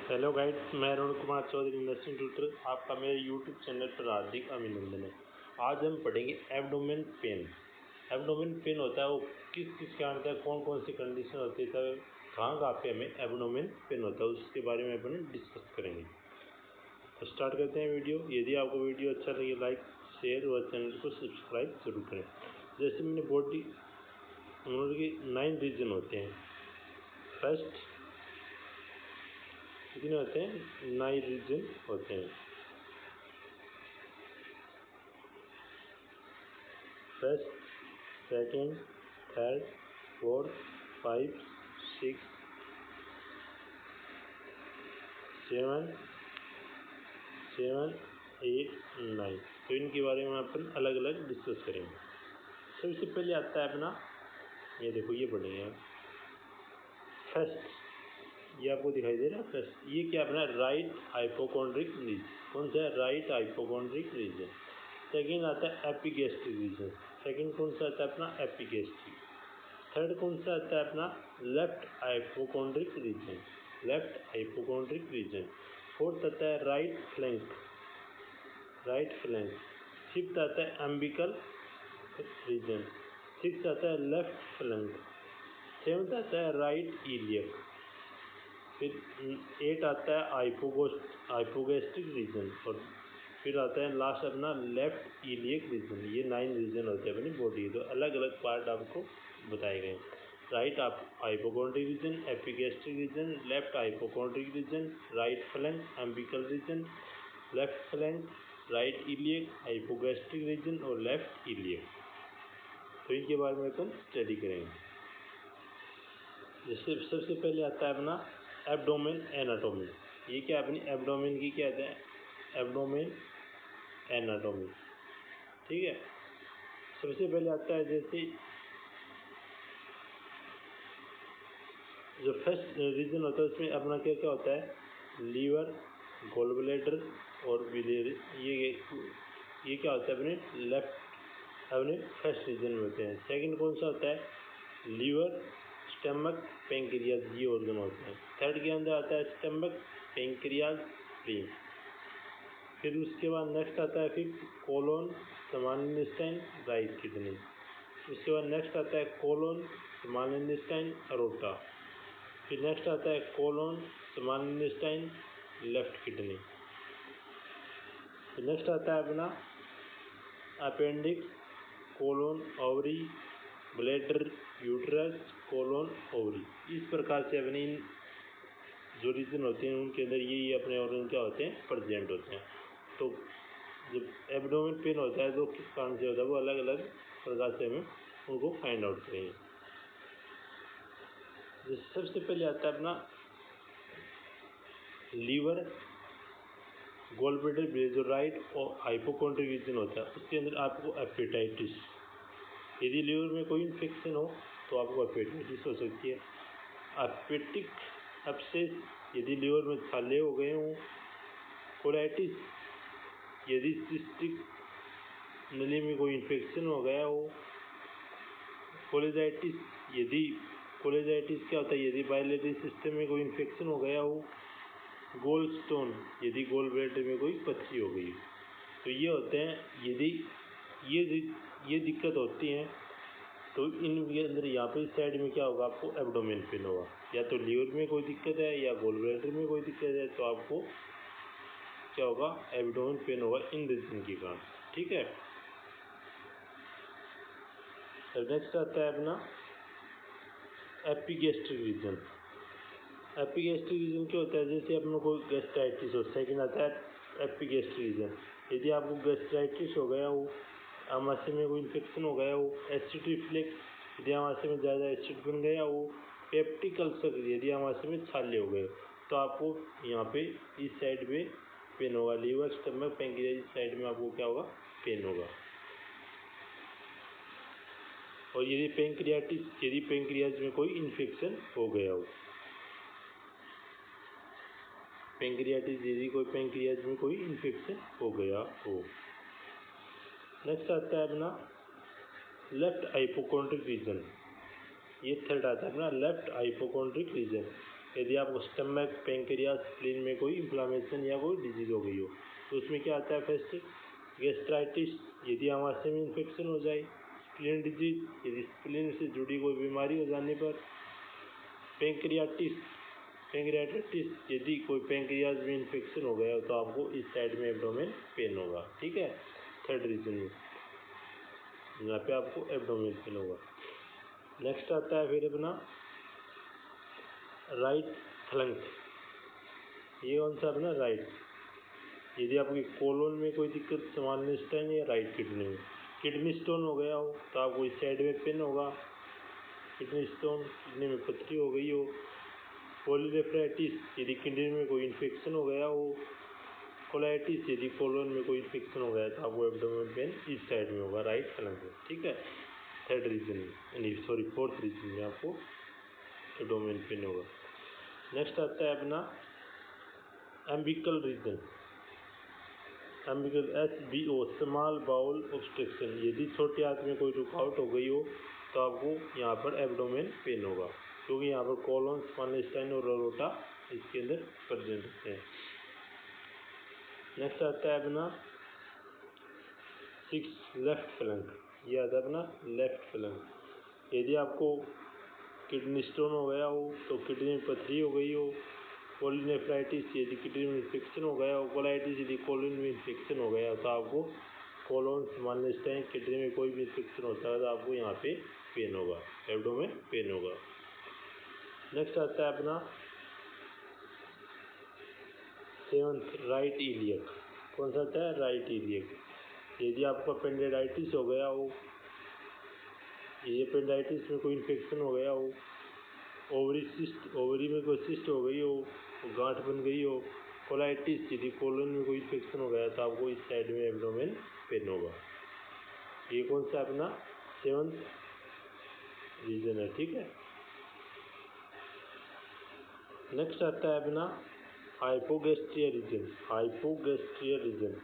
Hello guides, मैं Arun Kumar Chaudhary nursing tutor आपका मेरे यूट्यूब चैनल पर हार्दिक अभिनंदन है। आज हम पढ़ेंगे एब्डोमेन पेन। एब्डोमेन पेन होता है वो किस किस कारण होता है, कौन कौन सी कंडीशन होती है, कहाँ पे हमें एब्डोमेन पेन होता है उसके बारे में अपन डिस्कस करेंगे। तो स्टार्ट करते हैं वीडियो। यदि आपको वीडियो अच्छा लगे लाइक शेयर और चैनल को सब्सक्राइब जरूर करें। जैसे मैंने बॉडी के 9 रीजन होते हैं। फर्स्ट कितने होते हैं? 9 रीजन होते हैं। First, second, third, fourth, 5, 6, 7, 8, 9। तो इनके बारे में अपन अलग अलग डिस्कस करेंगे। सबसे पहले आता है अपना, ये देखो, ये पढ़ेंगे फर्स्ट। ये आपको दिखाई दे रहा है फर्स्ट। ये क्या अपना राइट हाइपोकॉन्ड्रिक रीजन। कौन सा है? Right hypochondriac reason. सेकेंड आता है एपिगैस्ट्रिक रीजन। सेकेंड कौन सा आता है अपना? एपिगैस्ट्रिक। थर्ड कौन सा आता है अपना? Left hypochondriac region. Left hypochondriac region. Fourth आता है right flank. Right flank. Fifth आता है एम्बिकल रीजन। सिक्स आता है लेफ्ट फ्लैंक। सेवन्थ आता है राइट इलियक। फिर 8 आता है हाइपोगैस्ट्रिक रीजन। और फिर आता है लास्ट अपना लेफ्ट इलियक रीजन। ये 9 रीजन होते हैं अपनी बॉडी। तो अलग अलग पार्ट आपको बताए गए। Right hypochondriac region, epigastric region, left hypochondriac region, right flank, umbilical region, left flank, right iliac, hypogastric region और लेफ्ट इलियक। तो इनके बारे में अपन स्टडी करेंगे। जैसे सबसे पहले आता है अपना एब्डोमेन एनाटोमी। ये क्या अपनी एब्डोमेन की क्या है? Abdomen anatomy. ठीक है। सबसे पहले आता है जैसे जो फर्स्ट रीजन होता है उसमें अपना क्या क्या होता है? लीवर, गॉल ब्लैडर और बिलियरी। ये क्या होता है अपने लेफ्ट अपने फर्स्ट रीजन में होते हैं। सेकंड कौन सा होता है? लीवर, स्टमक, पेंक्रियाज, ये ऑर्गन होते हैं। थर्ड के अंदर आता है स्टमक, पेंक्रियाज, स्प्लीन। फिर उसके बाद नेक्स्ट आता है फिर colon, small intestine, right kidney. उसके बाद नेक्स्ट आता है कोलोन, स्मॉल इंटेस्टाइन, अरोटा। फिर नेक्स्ट आता है colon, small intestine, left kidney. फिर नेक्स्ट आता है अपना appendix, colon, ovary, bladder, uterus, colon, ovary. इस प्रकार से अपने जो रीजन होते हैं उनके अंदर ये अपने ऑर्गन क्या होते हैं? प्रेजेंट होते हैं। तो जब एब्डोमेन पेन होता है तो किस कारण से होता है वो अलग अलग प्रकार से हमें उनको फाइंड आउट करेंगे। सबसे पहले आता है अपना लीवर, गॉल ब्लैडर, जो राइट और हाइपोकॉन्ड्रिक रीजन होता है उसके अंदर आपको हेपेटाइटिस। यदि लीवर में कोई इन्फेक्शन हो तो आपको हेपेटाइटिस हो सकती है। हेपेटिक एब्सेस यदि लीवर में छाले हो गए हों। कोलाइटिस यदि सिस्टिक नली में कोई इन्फेक्शन हो गया हो। कोलेजाइटिस क्या होता है? यदि बाइलेटरी सिस्टम में कोई इन्फेक्शन हो गया हो। गोल स्टोन यदि गोल ब्लैडर में कोई पथरी हो गई हो। तो ये होते हैं यदि ये दिक्कत होती है तो इनके अंदर यहाँ पे साइड में क्या होगा? आपको एब्डोमेन पेन होगा। या तो लीवर में कोई दिक्कत है या गोल ब्लैडर में कोई दिक्कत है तो आपको क्या होगा? एब्डोमेन पेन होगा इन रीजन के कारण। ठीक है। नेक्स्ट आता है अपना एपिगैस्ट्रिक रीजन। एपिगैस्ट्रिक रीजन क्या होता है? जैसे अपने को गैस्ट्राइटिस हो। सेकेंड आता है एपिगैस्ट्रिक रीजन। यदि आपको गैस्ट्राइटिस हो गया हो, आमाशय में कोई इन्फेक्शन हो गया हो, एसिड रिफ्लेक्स यदि आमाशय में ज़्यादा एसिड बन गया हो, पेप्टिक अल्सर यदि आमाशय में छाले हो गए तो आपको यहाँ पे इस साइड में पेन होगा। लीवर, स्टमक, पेंक्रियाज, इस साइड में आपको क्या होगा? पेन होगा। और यदि पेंक्रियाज में कोई इन्फेक्शन हो गया हो, पेंक्रियाज में कोई इन्फेक्शन हो गया हो। नेक्स्ट आता है अपना लेफ्ट हाइपोकॉन्ड्रिक रीजन। ये थर्ड आता है अपना लेफ्ट हाइपोकॉन्ड्रिक रीजन। यदि आपको स्टमक, पेंक्रियास, स्प्लीन में कोई इन्फ्लामेशन या कोई डिजीज हो गई हो तो उसमें क्या आता है फर्स्ट गैस्ट्राइटिस, यदि आमाशय में इन्फेक्शन हो जाए, स्प्लीन डिजीज, यदि स्प्लीन से जुड़ी कोई बीमारी हो जाने पर, पेंक्रियाटिस, यदि कोई पेंक्रियाज में इन्फेक्शन हो गया हो तो आपको इस साइड में एब्डोमेन पेन होगा। ठीक है, थर्ड रीजन में यहाँ पे आपको एब्डोमेन पेन होगा। नेक्स्ट आता है फिर अपना राइट फ्लंक, ये कौन सा अपना राइट, यदि आपकी कोलोन में कोई दिक्कत, सामान्य स्टोन या राइट किडनी में किडनी स्टोन हो गया हो तो आपको इस साइड में पेन होगा। किडनी स्टोन, किडनी में पथरी हो गई हो, पॉलीनेफ्राइटिस, यदि किडनी में कोई इन्फेक्शन हो गया हो, कोलाइटिस, यदि कोलोन में कोई इन्फेक्शन हो गया तो आपको एब्डोमेन पेन इस साइड में होगा, राइट फ्लंक में। ठीक है, थर्ड रीजन में, सॉरी फोर्थ रीजन में आपको एब्डोमेन पेन होगा। नेक्स्ट आता है अपना umbilical region, umbilical SBO, small bowel obstruction, यदि छोटे हाथ में कोई रुकावट हो गई हो तो आपको यहाँ पर एब्डोमेन पेन होगा, क्योंकि यहाँ पर कोलोन, स्मॉल इंटेस्टाइन और अरोटा इसके अंदर प्रेजेंट होते हैं। नेक्स्ट आता है अपना 6 लेफ्ट फ्लंक, ये आता है अपना लेफ्ट फ्लंक, यदि आपको किडनी स्टोन हो गया हो तो किडनी में पथरी हो गई हो, पॉलीनेफ्राइटिस, यदि किडनी में इन्फेक्शन हो गया हो, कोलाइटिस, यदि कोलोन में इन्फेक्शन हो गया हो तो आपको कोलोन, स्मॉल इंटेस्टाइन, किडनी में कोई भी इन्फेक्शन होता है तो आपको यहाँ पे पेन होगा, एब्डोमेन पेन होगा। नेक्स्ट आता है अपना 7th राइट इलियक, कौन सा आता है राइट इलियक, यदि आपको अपेंडिसाइटिस हो गया हो, ये अपेंडिसाइटिस में कोई इन्फेक्शन हो गया हो, ओवरी में कोई सिस्ट हो गई हो, गांठ बन गई हो, कोलाइटिस, यदि कोलन में कोई इन्फेक्शन हो गया तो आपको इस साइड में एब्डोमेन पेन होगा। ये कौन सा अपना 7th रीजन है। ठीक है, नेक्स्ट आता है अपना हाइपोगैस्ट्रिया रीजन, हाइपोगैस्ट्रिया रीजन,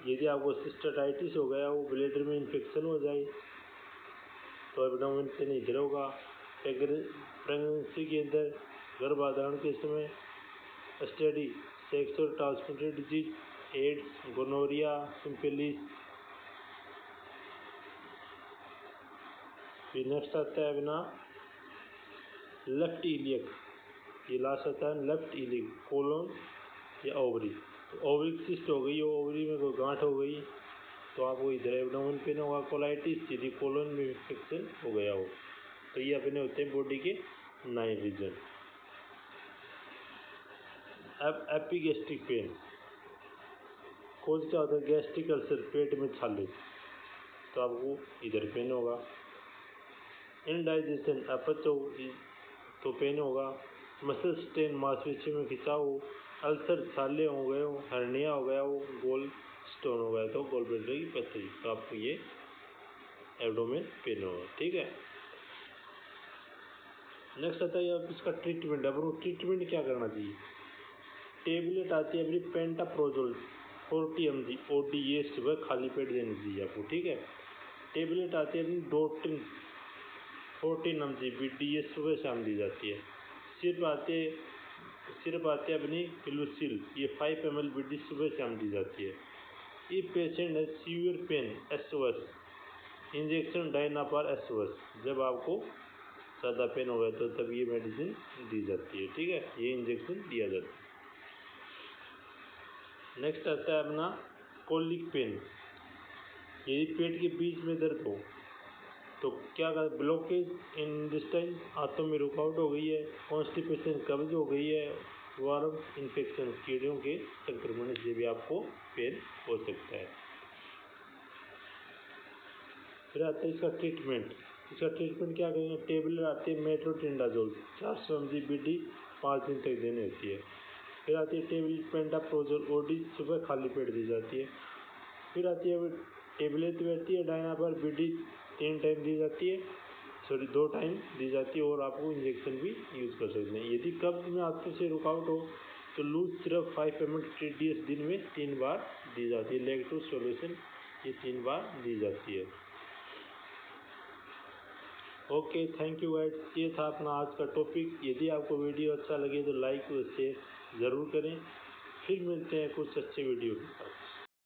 यदि आपको सिस्टाइटिस हो गया हो, ब्लैडर में इन्फेक्शन हो जाए तो एब्डोमेन पेन इधर होगा। प्रेगनेंसी के अंदर, गर्भाधारण के समय, STD, sexual transmitted disease, AIDS, gonorrhoea, syphilis. फिर नेक्स्ट आता है अपना लेफ्ट इलियक, ये लास्ट आता है लेफ्ट इलियक, कोलोन या ओवरी, तो ओवरी सिस्ट हो गई हो, ओवरी में कोई गांठ हो गई तो आपको इधर एब्डोमेन पेन होगा। कोलाइटिस, यदि कोलोन में इन्फेक्शन हो गया हो, तो ये अपने होते हैं बॉडी के 9 रीजन। अब एपिगैस्ट्रिक पेन, कौन क्या होता है, गैस्ट्रिक अल्सर, पेट में छाले, तो आपको इधर पेन होगा। इनडाइजेशन, अपच हो तो पेन होगा। मसल स्ट्रेन, मांसपेशियों में खिंचाव हो, अल्सर, छाले हो गए हो, हर्निया हो गया हो, गोल स्टोन हो गया तो गोल ब्लैडर की पथरी, तो आपको ये एब्डोमेन पेन होगा। ठीक है, नेक्स्ट आता है अब इसका ट्रीटमेंट। अब ट्रीटमेंट क्या करना चाहिए, टेबलेट आती है अपनी पेंटाप्रोजोल 40 mg OD, ये सुबह खाली पेट देनी चाहिए आपको। ठीक है, टेबलेट आती है अपनी डोटिन 14 mg BD, ये सुबह शाम दी जाती है। सिर्फ आते अपनी पिलुसिल, ये 5 ml BD, सुबह शाम दी जाती है। ये पेशेंट है severe pain SOS, injection Dynapar SOS, जब आपको ज़्यादा पेन हो गया तो तब ये मेडिसिन दी जाती है। ठीक है, ये इंजेक्शन दिया जाता है। नेक्स्ट आता है अपना कोलिक पेन, यदि पेट के बीच में दर्द हो तो क्या कर, ब्लॉकेज इन इंटेस्टाइन, हाथों में रुकावट हो गई है, कॉन्स्टिपेशन, कब्ज हो गई है, वार्म इन्फेक्शन, कीड़ों के संक्रमण से भी आपको पेन हो सकता है। फिर आता है इसका ट्रीटमेंट। इसका ट्रीटमेंट क्या करेंगे, टेबलेट आती है मेट्रोटिंडाजोल 400 mg BD, 5 दिन तक देनी होती है। फिर आती है टेबलेट पेंटाप्रोजोल OD, सुबह खाली पेट दी जाती है। फिर आती है टेबलेट रहती है डायनापार BD, 3 टाइम दी जाती है, सॉरी 2 टाइम दी जाती है, और आपको इंजेक्शन भी यूज़ कर सकते हैं। यदि कब्ज में हाथों से रुकावट हो तो लूज सिरप 5 ml TDS दिन में 3 बार दी जाती है। लैक्टोज सॉल्यूशन, ये 3 बार दी जाती है। Okay, thank you guys. ये था अपना आज का टॉपिक। यदि आपको वीडियो अच्छा लगे तो लाइक और शेयर ज़रूर करें। फिर मिलते हैं कुछ अच्छे वीडियो के साथ।